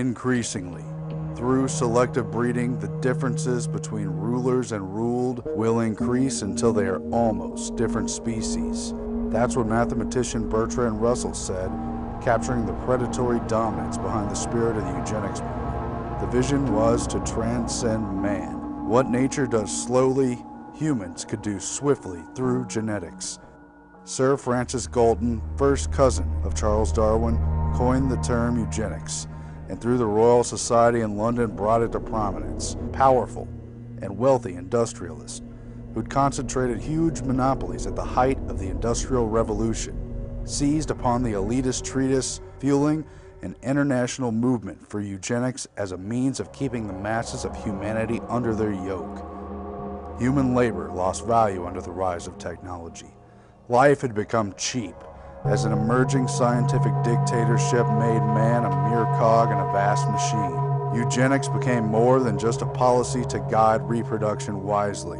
Increasingly, through selective breeding, the differences between rulers and ruled will increase until they are almost different species. That's what mathematician Bertrand Russell said, capturing the predatory dominance behind the spirit of the eugenics movement. The vision was to transcend man. What nature does slowly, humans could do swiftly through genetics. Sir Francis Galton, first cousin of Charles Darwin, coined the term eugenics, and through the Royal Society in London brought it to prominence. Powerful and wealthy industrialists who'd concentrated huge monopolies at the height of the Industrial Revolution, seized upon the elitist treatise, fueling an international movement for eugenics as a means of keeping the masses of humanity under their yoke. Human labor lost value under the rise of technology. Life had become cheap, as an emerging scientific dictatorship made man a mere cog in a vast machine. Eugenics became more than just a policy to guide reproduction wisely.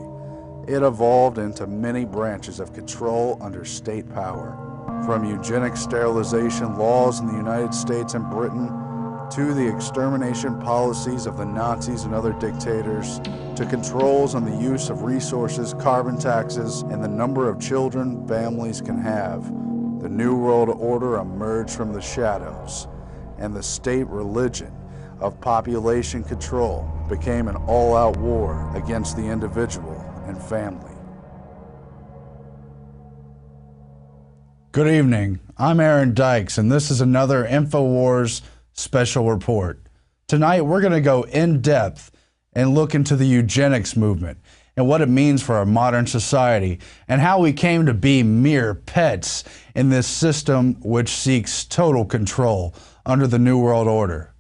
It evolved into many branches of control under state power. From eugenic sterilization laws in the United States and Britain, to the extermination policies of the Nazis and other dictators, to controls on the use of resources, carbon taxes, and the number of children families can have, the New World Order emerged from the shadows, and the state religion of population control became an all-out war against the individual and family. Good evening, I'm Aarron Dykes, and this is another Infowars special report. Tonight we're going to go in depth and look into the eugenics movement and what it means for our modern society and how we came to be mere pets in this system which seeks total control under the New World Order.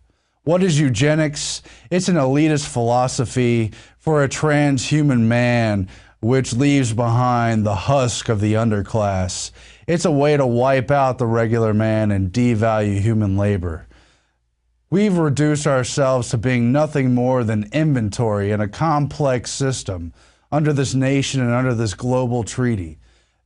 What is eugenics? It's an elitist philosophy for a transhuman man which leaves behind the husk of the underclass. It's a way to wipe out the regular man and devalue human labor. We've reduced ourselves to being nothing more than inventory in a complex system under this nation and under this global treaty.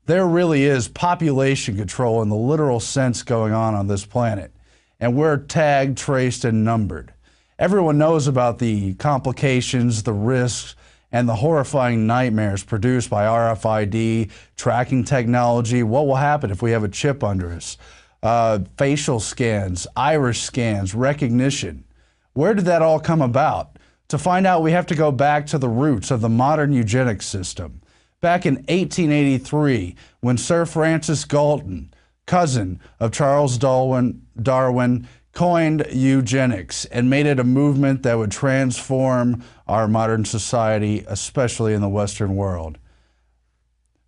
There really is population control in the literal sense going on this planet, and we're tagged, traced, and numbered. Everyone knows about the complications, the risks, and the horrifying nightmares produced by RFID, tracking technology. What will happen if we have a chip under us? Facial scans, iris scans, recognition. Where did that all come about? To find out, we have to go back to the roots of the modern eugenics system. Back in 1883, when Sir Francis Galton, cousin of Charles Darwin, coined eugenics and made it a movement that would transform our modern society, especially in the Western world.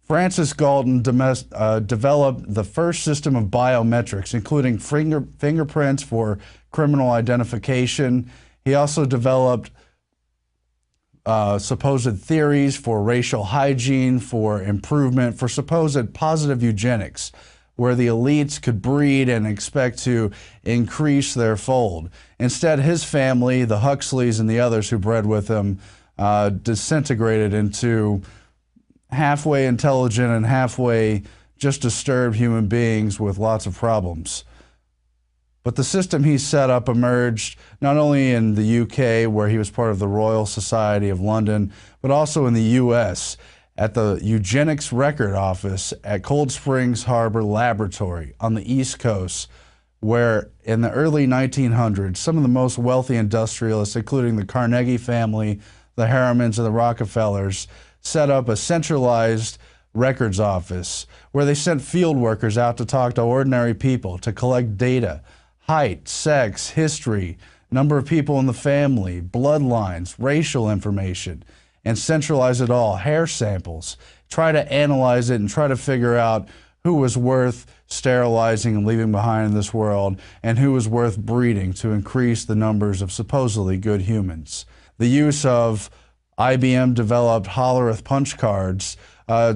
Francis Galton developed the first system of biometrics, including fingerprints for criminal identification. He also developed supposed theories for racial hygiene, for improvement, for supposed positive eugenics, where the elites could breed and expect to increase their fold. Instead, his family, the Huxleys and the others who bred with him, disintegrated into halfway intelligent and halfway just disturbed human beings with lots of problems. But the system he set up emerged not only in the UK, where he was part of the Royal Society of London, but also in the US at the Eugenics Record Office at Cold Springs Harbor Laboratory on the East Coast, where in the early 1900s, some of the most wealthy industrialists, including the Carnegie family, the Harrimans, and the Rockefellers, set up a centralized records office where they sent field workers out to talk to ordinary people to collect data, height, sex, history, number of people in the family, bloodlines, racial information, and centralize it all, hair samples, try to analyze it and try to figure out who was worth sterilizing and leaving behind in this world and who was worth breeding to increase the numbers of supposedly good humans. The use of IBM developed Hollerith punch cards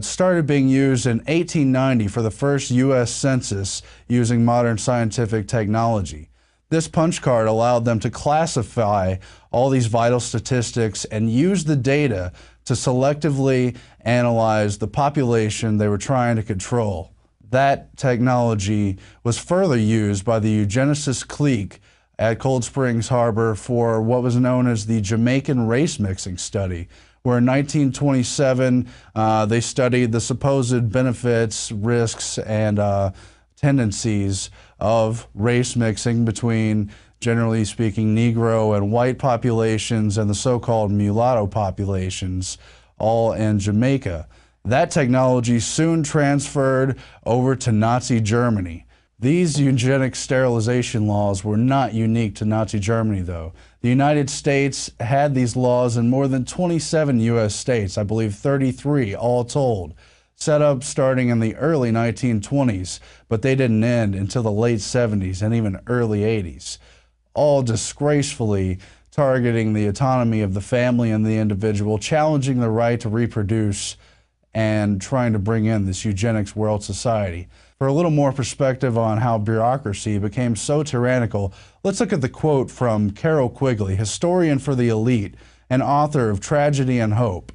started being used in 1890 for the first U.S. census using modern scientific technology. This punch card allowed them to classify all these vital statistics and use the data to selectively analyze the population they were trying to control. That technology was further used by the eugenicist clique at Cold Springs Harbor for what was known as the Jamaican race mixing study, where in 1927 they studied the supposed benefits, risks, and tendencies of race mixing between, generally speaking, Negro and white populations and the so-called mulatto populations, all in Jamaica. That technology soon transferred over to Nazi Germany. These eugenic sterilization laws were not unique to Nazi Germany, though. The United States had these laws in more than 27 U.S. states, I believe 33 all told, set up starting in the early 1920s, but they didn't end until the late 70s and even early 80s, all disgracefully targeting the autonomy of the family and the individual, challenging the right to reproduce, and trying to bring in this eugenics world society. For a little more perspective on how bureaucracy became so tyrannical, let's look at the quote from Carroll Quigley, historian for the elite and author of Tragedy and Hope.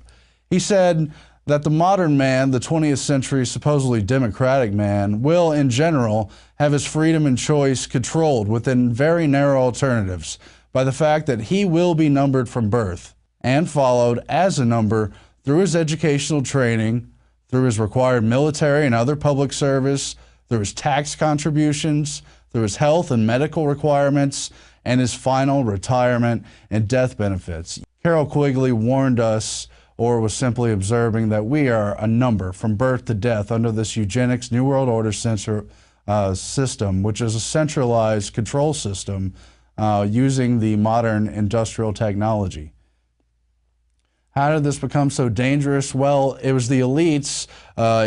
He said that the modern man, the 20th century supposedly democratic man, will in general have his freedom and choice controlled within very narrow alternatives by the fact that he will be numbered from birth and followed as a number through his educational training, through his required military and other public service, through his tax contributions, through his health and medical requirements, and his final retirement and death benefits. Carroll Quigley warned us, or was simply observing, that we are a number from birth to death under this eugenics New World Order system, which is a centralized control system using the modern industrial technology. How did this become so dangerous? Well, it was the elites,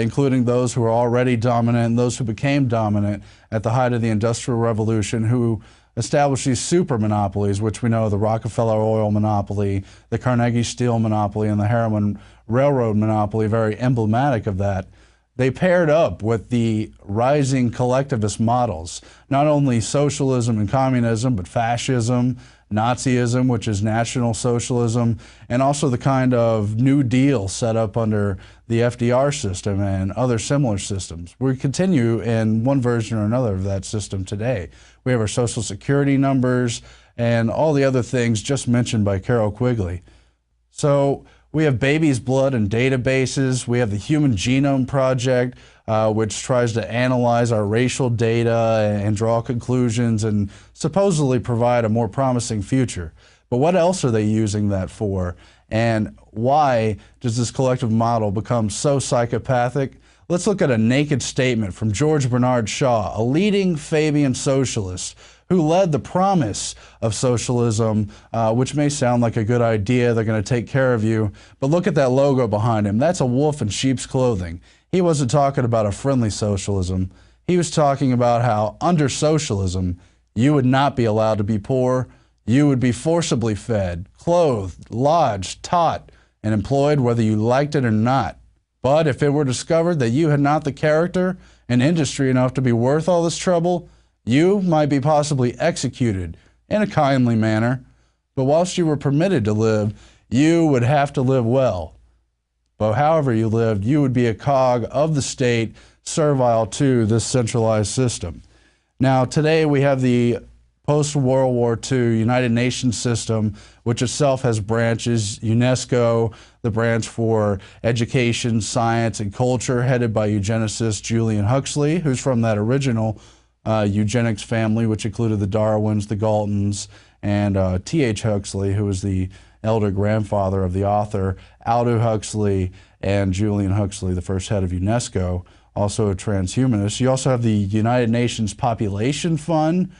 including those who were already dominant and those who became dominant at the height of the Industrial Revolution, who established these super monopolies, which we know, the Rockefeller oil monopoly, the Carnegie steel monopoly, and the Harriman railroad monopoly, very emblematic of that. They paired up with the rising collectivist models, not only socialism and communism, but fascism, Nazism, which is National Socialism, and also the kind of New Deal set up under the FDR system and other similar systems. We continue in one version or another of that system today. We have our Social Security numbers and all the other things just mentioned by Carroll Quigley. So we have baby's blood and databases. We have the Human Genome Project, which tries to analyze our racial data and draw conclusions and supposedly provide a more promising future. But what else are they using that for? And why does this collective model become so psychopathic? Let's look at a naked statement from George Bernard Shaw, a leading Fabian socialist who led the promise of socialism, which may sound like a good idea, they're going to take care of you, but look at that logo behind him. That's a wolf in sheep's clothing. He wasn't talking about a friendly socialism. He was talking about how under socialism, you would not be allowed to be poor. You would be forcibly fed, clothed, lodged, taught, and employed whether you liked it or not. But if it were discovered that you had not the character and industry enough to be worth all this trouble, you might be possibly executed in a kindly manner. But whilst you were permitted to live, you would have to live well. But however you lived, you would be a cog of the state, servile to this centralized system. Now, today we have the post-World War II United Nations system, which itself has branches. UNESCO, the branch for education, science, and culture, headed by eugenicist Julian Huxley, who's from that original eugenics family, which included the Darwins, the Galtons, and T.H. Huxley, who was the elder grandfather of the author, Aldous Huxley, and Julian Huxley, the first head of UNESCO, also a transhumanist. You also have the United Nations Population Fund,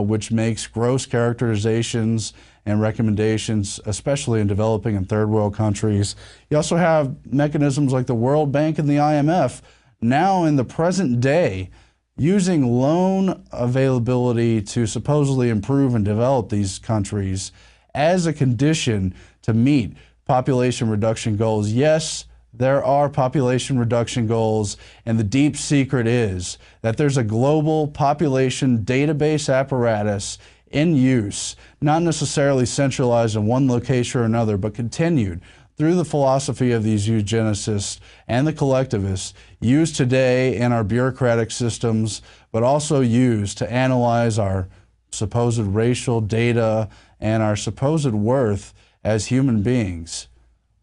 which makes gross characterizations and recommendations, especially in developing and third world countries. You also have mechanisms like the World Bank and the IMF, now in the present day, using loan availability to supposedly improve and develop these countries as a condition to meet population reduction goals. Yes, there are population reduction goals, and the deep secret is that there's a global population database apparatus in use, not necessarily centralized in one location or another, but continued through the philosophy of these eugenicists and the collectivists, used today in our bureaucratic systems, but also used to analyze our supposed racial data and our supposed worth as human beings.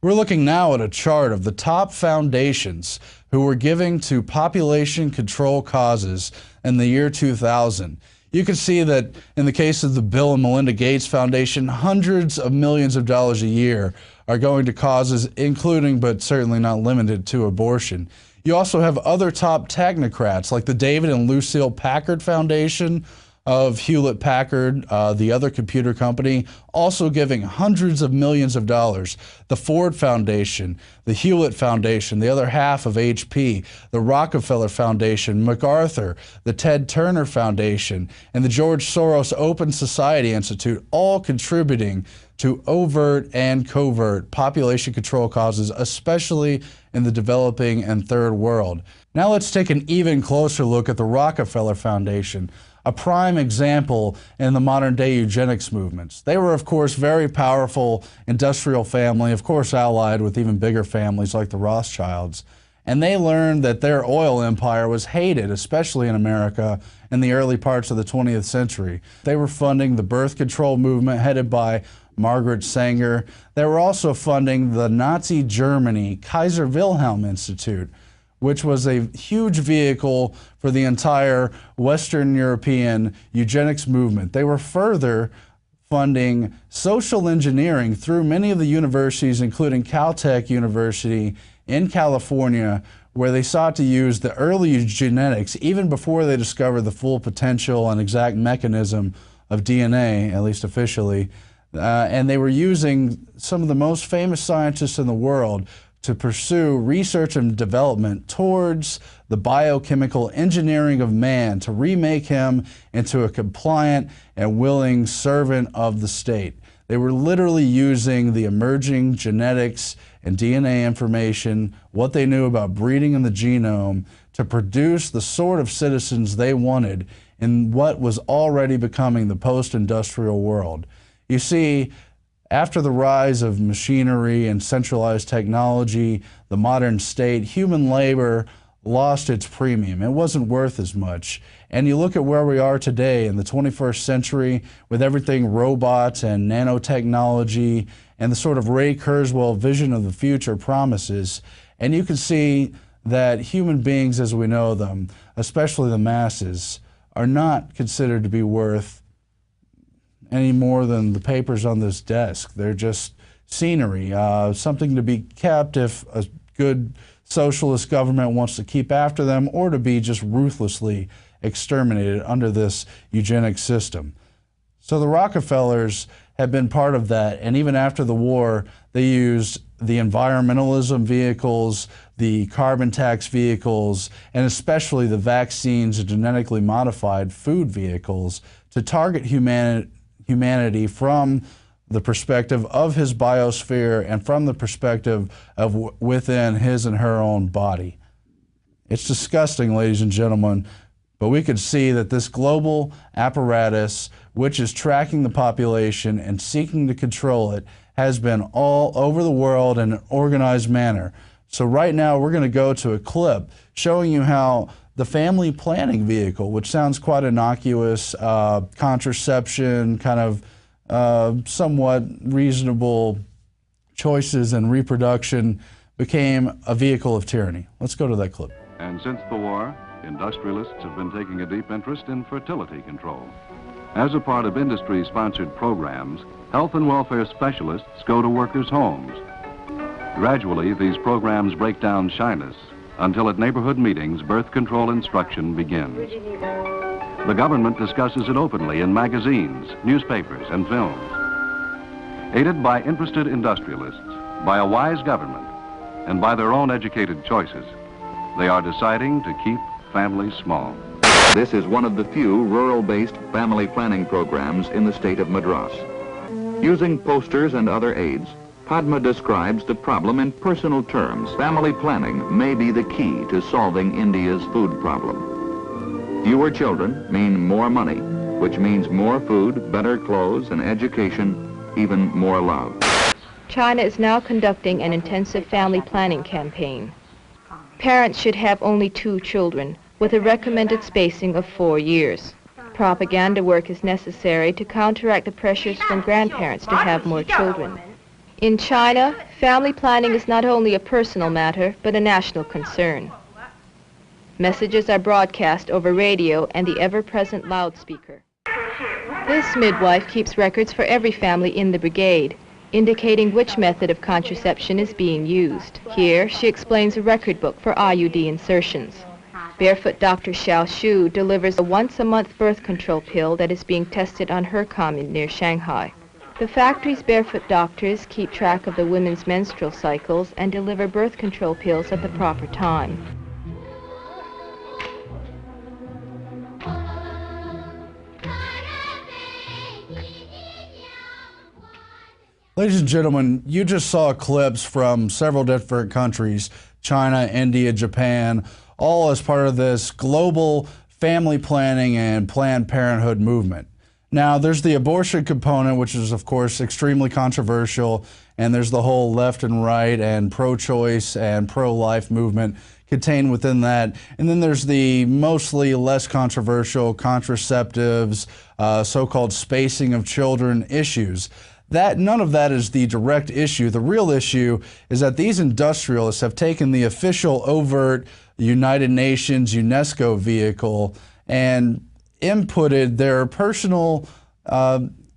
We're looking now at a chart of the top foundations who were giving to population control causes in the year 2000. You can see that in the case of the Bill and Melinda Gates Foundation, hundreds of millions of dollars a year are going to causes including, but certainly not limited to, abortion. You also have other top technocrats like the David and Lucille Packard Foundation of Hewlett-Packard, the other computer company, also giving hundreds of millions of dollars. The Ford Foundation, the Hewlett Foundation, the other half of HP, the Rockefeller Foundation, MacArthur, the Ted Turner Foundation, and the George Soros Open Society Institute, all contributing to overt and covert population control causes, especially in the developing and third world. Now let's take an even closer look at the Rockefeller Foundation, a prime example in the modern day eugenics movements. They were, of course, very powerful industrial family, of course allied with even bigger families like the Rothschilds. And they learned that their oil empire was hated, especially in America, in the early parts of the 20th century. They were funding the birth control movement headed by Margaret Sanger. They were also funding the Nazi Germany Kaiser Wilhelm Institute, which was a huge vehicle for the entire Western European eugenics movement. They were further funding social engineering through many of the universities, including Caltech University in California, where they sought to use the early eugenics even before they discovered the full potential and exact mechanism of DNA, at least officially. And they were using some of the most famous scientists in the world to pursue research and development towards the biochemical engineering of man, to remake him into a compliant and willing servant of the state. They were literally using the emerging genetics and DNA information, what they knew about breeding in the genome, to produce the sort of citizens they wanted in what was already becoming the post-industrial world. You see, after the rise of machinery and centralized technology, the modern state, human labor lost its premium. It wasn't worth as much. And you look at where we are today in the 21st century with everything robots and nanotechnology and the sort of Ray Kurzweil vision of the future promises, and you can see that human beings as we know them, especially the masses, are not considered to be worth any more than the papers on this desk. They're just scenery, something to be kept if a good socialist government wants to keep after them, or to be just ruthlessly exterminated under this eugenics system. So the Rockefellers have been part of that, and even after the war, they used the environmentalism vehicles, the carbon tax vehicles, and especially the vaccines and genetically modified food vehicles to target humanity from the perspective of his biosphere and from the perspective of within his and her own body. It's disgusting, ladies and gentlemen, but we could see that this global apparatus, which is tracking the population and seeking to control it, has been all over the world in an organized manner. So right now we're going to go to a clip showing you how the family planning vehicle, which sounds quite innocuous, contraception, kind of somewhat reasonable choices in reproduction, became a vehicle of tyranny. Let's go to that clip. And since the war, industrialists have been taking a deep interest in fertility control. As a part of industry-sponsored programs, health and welfare specialists go to workers' homes. Gradually, these programs break down shyness until at neighborhood meetings, birth control instruction begins. The government discusses it openly in magazines, newspapers, and films. Aided by interested industrialists, by a wise government, and by their own educated choices, they are deciding to keep families small. This is one of the few rural-based family planning programs in the state of Madras. Using posters and other aids, Padma describes the problem in personal terms. Family planning may be the key to solving India's food problem. Fewer children mean more money, which means more food, better clothes, and education, even more love. China is now conducting an intensive family planning campaign. Parents should have only 2 children, with a recommended spacing of 4 years. propaganda work is necessary to counteract the pressures from grandparents to have more children. In China, family planning is not only a personal matter, but a national concern. Messages are broadcast over radio and the ever-present loudspeaker. This midwife keeps records for every family in the brigade, indicating which method of contraception is being used. Here, she explains a record book for IUD insertions. Barefoot Dr. Xiao Shu delivers a once-a-month birth control pill that is being tested on her commune near Shanghai. The factory's barefoot doctors keep track of the women's menstrual cycles and deliver birth control pills at the proper time. Ladies and gentlemen, you just saw clips from several different countries, China, India, Japan, all as part of this global family planning and Planned Parenthood movement. Now, there's the abortion component, which is, of course, extremely controversial, and there's the whole left and right and pro-choice and pro-life movement contained within that. And then there's the mostly less controversial contraceptives, so-called spacing of children issues. None of that is the direct issue. The real issue is that these industrialists have taken the official overt United Nations UNESCO vehicle and inputted their personal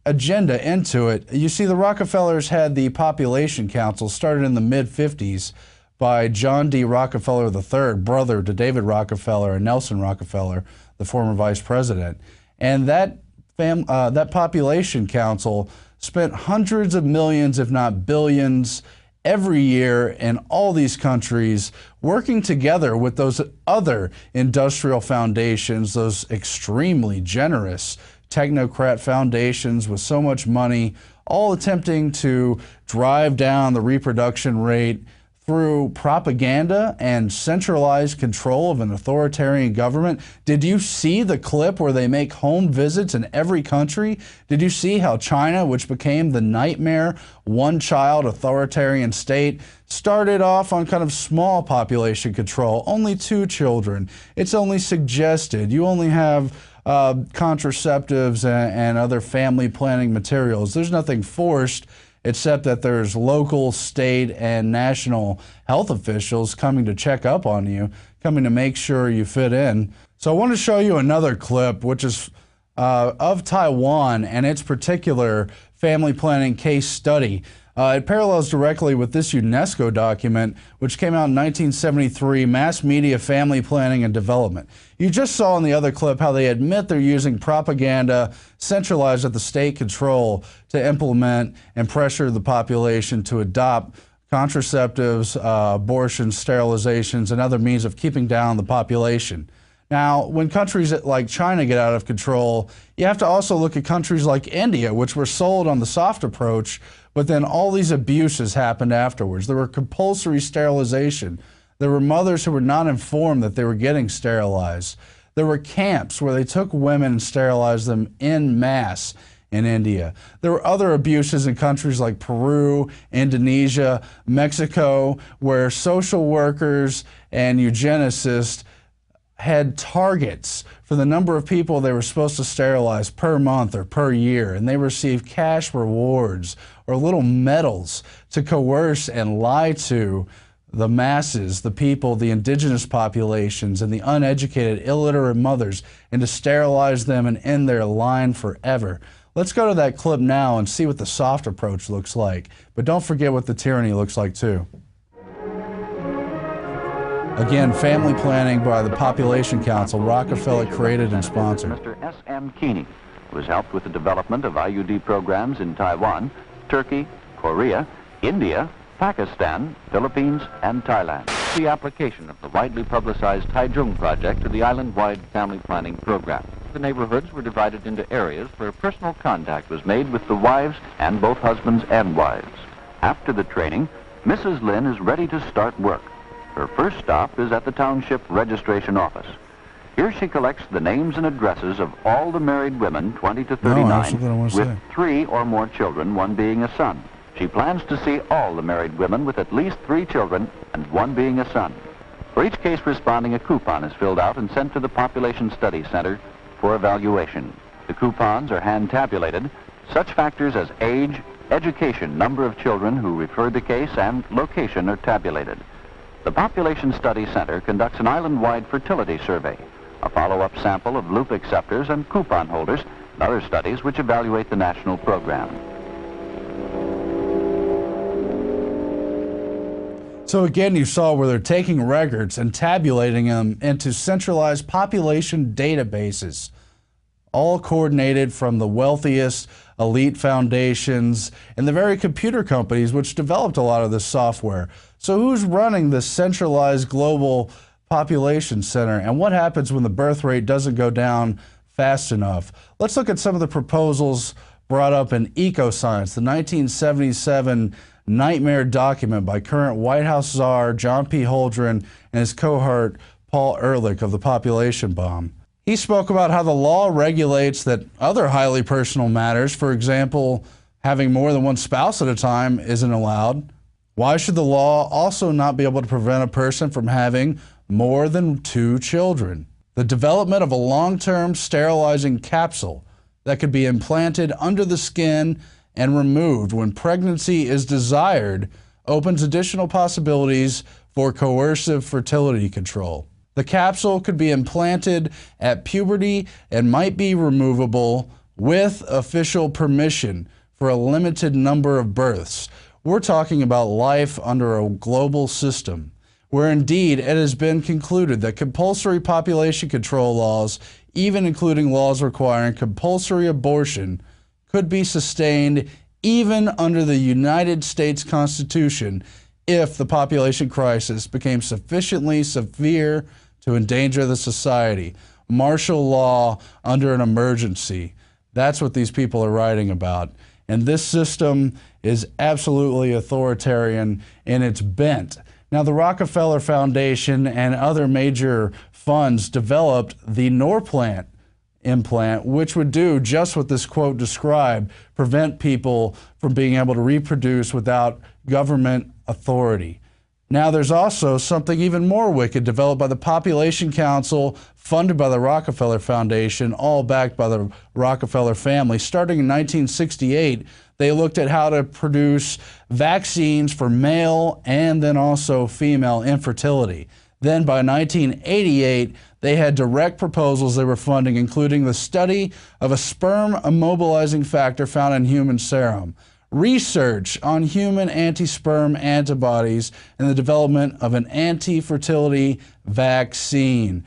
agenda into it. You see, the Rockefellers had the Population Council started in the mid-50s by John D. Rockefeller III, brother to David Rockefeller and Nelson Rockefeller, the former vice president. And that Population Council spent hundreds of millions, if not billions, every year in all these countries, working together with those other industrial foundations, those extremely generous technocrat foundations with so much money, all attempting to drive down the reproduction rate through propaganda and centralized control of an authoritarian government. Did you see the clip where they make home visits in every country? Did you see how China, which became the nightmare one-child authoritarian state, started off on kind of small population control, only 2 children. It's only suggested. You only have contraceptives and other family planning materials. There's nothing forced, except that there's local, state, and national health officials coming to check up on you, coming to make sure you fit in. So I want to show you another clip, which is of Taiwan and its particular family planning case study. It parallels directly with this UNESCO document, which came out in 1973, Mass Media Family Planning and Development. You just saw in the other clip how they admit they're using propaganda centralized at the state control to implement and pressure the population to adopt contraceptives, abortions, sterilizations, and other means of keeping down the population. Now, when countries like China get out of control, you have to also look at countries like India, which were sold on the soft approach, but then all these abuses happened afterwards. There were compulsory sterilization. There were mothers who were not informed that they were getting sterilized. There were camps where they took women and sterilized them en masse in India. There were other abuses in countries like Peru, Indonesia, Mexico, where social workers and eugenicists had targets for the number of people they were supposed to sterilize per month or per year, and they received cash rewards or little medals to coerce and lie to the masses, the people, the indigenous populations, and the uneducated, illiterate mothers, and to sterilize them and end their line forever. Let's go to that clip now and see what the soft approach looks like. But don't forget what the tyranny looks like too. Again, family planning by the Population Council, Rockefeller created and sponsored. Mr. S.M. Keeney, who has helped with the development of IUD programs in Taiwan, Turkey, Korea, India, Pakistan, Philippines, and Thailand. The application of the widely publicized Taichung project to the island-wide family planning program. The neighborhoods were divided into areas where personal contact was made with the wives and both husbands and wives. After the training, Mrs. Lin is ready to start work. Her first stop is at the Township Registration Office. Here she collects the names and addresses of all the married women, 20 to 39, with 3 or more children, one being a son. She plans to see all the married women with at least 3 children and one being a son. For each case responding, a coupon is filled out and sent to the Population Study Center for evaluation. The coupons are hand tabulated. Such factors as age, education, number of children who referred the case, and location are tabulated. The Population Study Center conducts an island-wide fertility survey, a follow-up sample of loop acceptors and coupon holders, and other studies which evaluate the national program. So again, you saw where they're taking records and tabulating them into centralized population databases, all coordinated from the wealthiest elite foundations and the very computer companies which developed a lot of this software. So who's running this centralized global population center, and what happens when the birth rate doesn't go down fast enough? Let's look at some of the proposals brought up in Ecoscience, the 1977 nightmare document by current White House czar John P. Holdren and his cohort Paul Ehrlich of the population bomb. He spoke about how the law regulates that other highly personal matters, for example, having more than one spouse at a time, isn't allowed. Why should the law also not be able to prevent a person from having more than 2 children? The development of a long-term sterilizing capsule that could be implanted under the skin and removed when pregnancy is desired opens additional possibilities for coercive fertility control. The capsule could be implanted at puberty and might be removable with official permission for a limited number of births. We're talking about life under a global system, where indeed it has been concluded that compulsory population control laws, even including laws requiring compulsory abortion, could be sustained even under the United States Constitution if the population crisis became sufficiently severe to endanger the society. Martial law under an emergency. That's what these people are writing about. And this system is absolutely authoritarian in its bent. Now, the Rockefeller Foundation and other major funds developed the Norplant implant, which would do just what this quote described, prevent people from being able to reproduce without government authority. Now, there's also something even more wicked developed by the Population Council, funded by the Rockefeller Foundation, all backed by the Rockefeller family. Starting in 1968, they looked at how to produce vaccines for male and then also female infertility. Then by 1988, they had direct proposals they were funding, including the study of a sperm immobilizing factor found in human serum, research on human anti-sperm antibodies, and the development of an anti-fertility vaccine.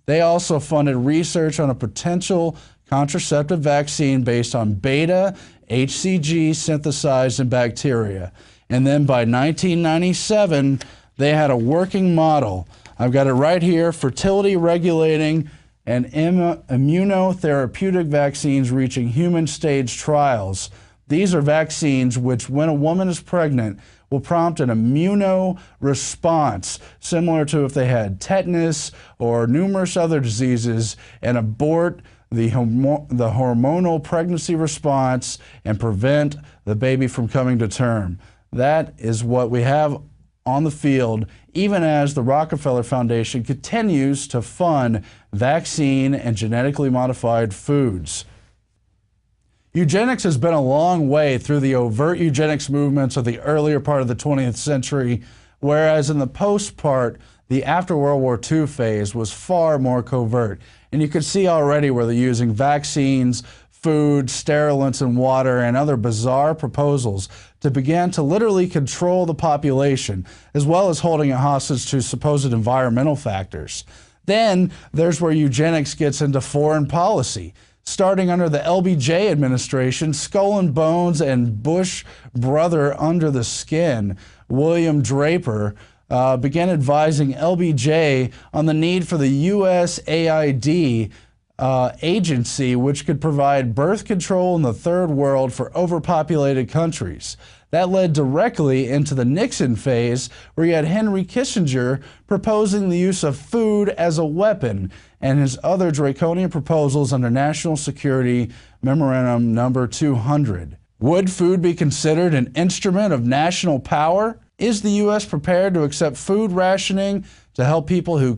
They also funded research on a potential contraceptive vaccine based on beta HCG synthesized in bacteria. And then by 1997, they had a working model. I've got it right here: fertility regulating and immunotherapeutic vaccines reaching human stage trials. These are vaccines which, when a woman is pregnant, will prompt an immunoresponse, similar to if they had tetanus or numerous other diseases, and abort the hormonal pregnancy response and prevent the baby from coming to term. That is what we have on the field, even as the Rockefeller Foundation continues to fund vaccine and genetically modified foods. Eugenics has been a long way through the overt eugenics movements of the earlier part of the 20th century, whereas in the post part, the after World War II phase was far more covert. And you can see already where they're using vaccines, food, sterilants, and water, and other bizarre proposals to begin to literally control the population, as well as holding it hostage to supposed environmental factors. Then there's where eugenics gets into foreign policy. Starting under the LBJ administration, Skull and Bones and Bush brother under the skin, William Draper, began advising LBJ on the need for the USAID agency, which could provide birth control in the third world for overpopulated countries. That led directly into the Nixon phase, where you had Henry Kissinger proposing the use of food as a weapon, and his other draconian proposals under National Security Memorandum Number 200. Would food be considered an instrument of national power? Is the U.S. prepared to accept food rationing to help people who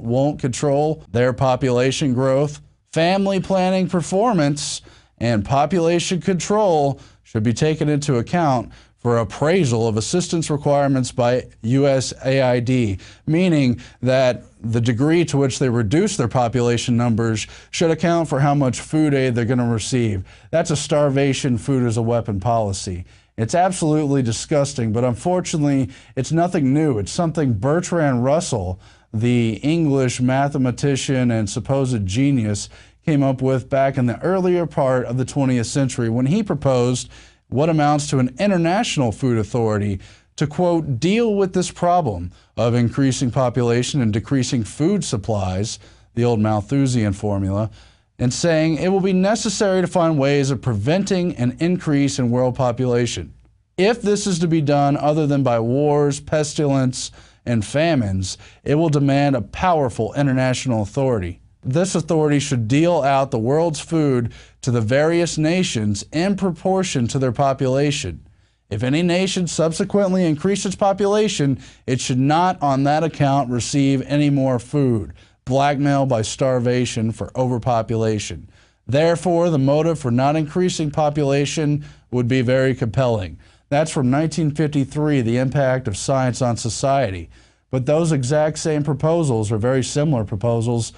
won't control their population growth? Family planning performance and population control should be taken into account for appraisal of assistance requirements by USAID, meaning that the degree to which they reduce their population numbers should account for how much food aid they're going to receive. That's a starvation food as a weapon policy. It's absolutely disgusting, but unfortunately, it's nothing new. It's something Bertrand Russell, the English mathematician and supposed genius, came up with back in the earlier part of the 20th century when he proposed what amounts to an international food authority to, quote, deal with this problem of increasing population and decreasing food supplies, the old Malthusian formula, and saying it will be necessary to find ways of preventing an increase in world population. If this is to be done other than by wars, pestilence, and famines, it will demand a powerful international authority. This authority should deal out the world's food to the various nations in proportion to their population. If any nation subsequently increases its population, it should not on that account receive any more food, blackmail by starvation for overpopulation. Therefore, the motive for not increasing population would be very compelling. That's from 1953, The Impact of Science on Society. But those exact same proposals, or very similar proposals,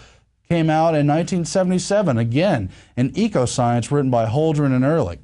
came out in 1977, again, in Ecoscience, written by Holdren and Ehrlich.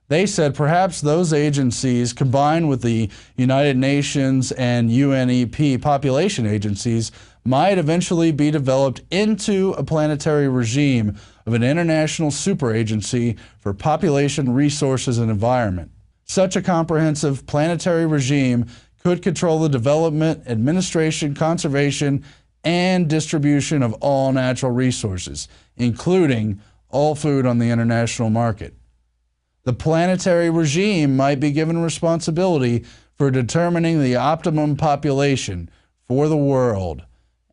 They said perhaps those agencies, combined with the United Nations and UNEP population agencies, might eventually be developed into a planetary regime of an international superagency for population, resources, and environment. Such a comprehensive planetary regime could control the development, administration, conservation, and distribution of all natural resources, including all food on the international market. The planetary regime might be given responsibility for determining the optimum population for the world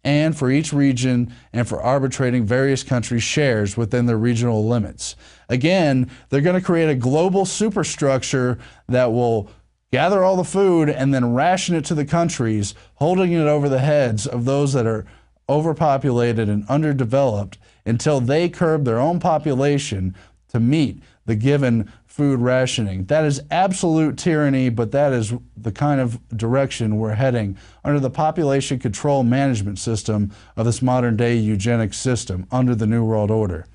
and for each region, and for arbitrating various countries' shares within their regional limits. Again, they're going to create a global superstructure that will gather all the food and then ration it to the countries, holding it over the heads of those that are overpopulated and underdeveloped until they curb their own population to meet the given food rationing. That is absolute tyranny, but that is the kind of direction we're heading under the population control management system of this modern day eugenics system under the New World Order.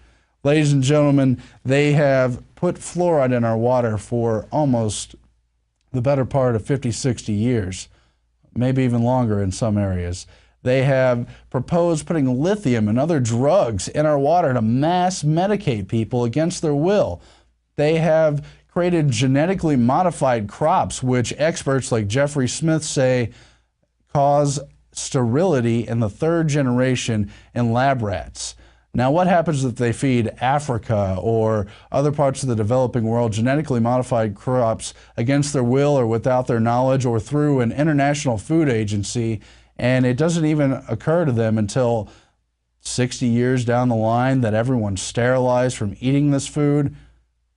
Ladies and gentlemen, they have put fluoride in our water for almost the better part of 50, 60 years, maybe even longer in some areas. They have proposed putting lithium and other drugs in our water to mass medicate people against their will. They have created genetically modified crops, which experts like Jeffrey Smith say cause sterility in the third generation in lab rats. Now, what happens if they feed Africa or other parts of the developing world genetically modified crops against their will or without their knowledge or through an international food agency, and it doesn't even occur to them until 60 years down the line that everyone's sterilized from eating this food?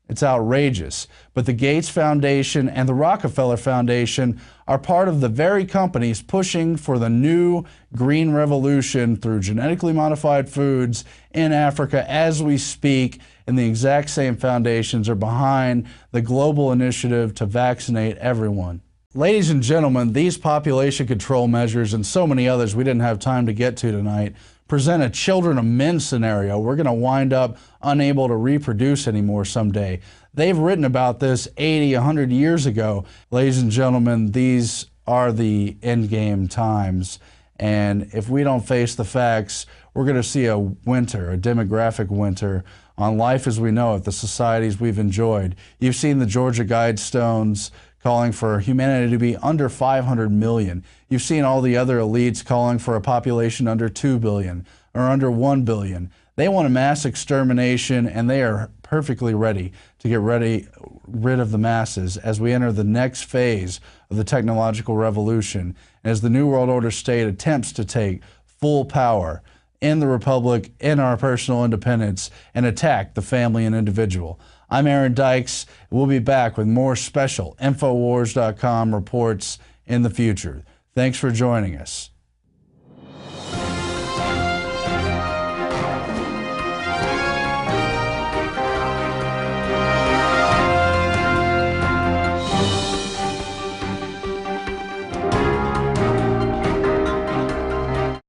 It's outrageous. But the Gates Foundation and the Rockefeller Foundation are part of the very companies pushing for the new green revolution through genetically modified foods in Africa as we speak, and the exact same foundations are behind the global initiative to vaccinate everyone. Ladies and gentlemen, these population control measures and so many others we didn't have time to get to tonight present a children of men scenario. We're going to wind up unable to reproduce anymore someday. They've written about this 80, 100 years ago. Ladies and gentlemen, these are the endgame times. And if we don't face the facts, we're going to see a winter, a demographic winter on life as we know it, the societies we've enjoyed. You've seen the Georgia Guidestones calling for humanity to be under 500 million. You've seen all the other elites calling for a population under 2 billion or under 1 billion. They want a mass extermination, and they are perfectly ready to get rid of the masses as we enter the next phase of the technological revolution, as the New World Order state attempts to take full power in the Republic, in our personal independence, and attack the family and individual. I'm Aarron Dykes. We'll be back with more special Infowars.com reports in the future. Thanks for joining us.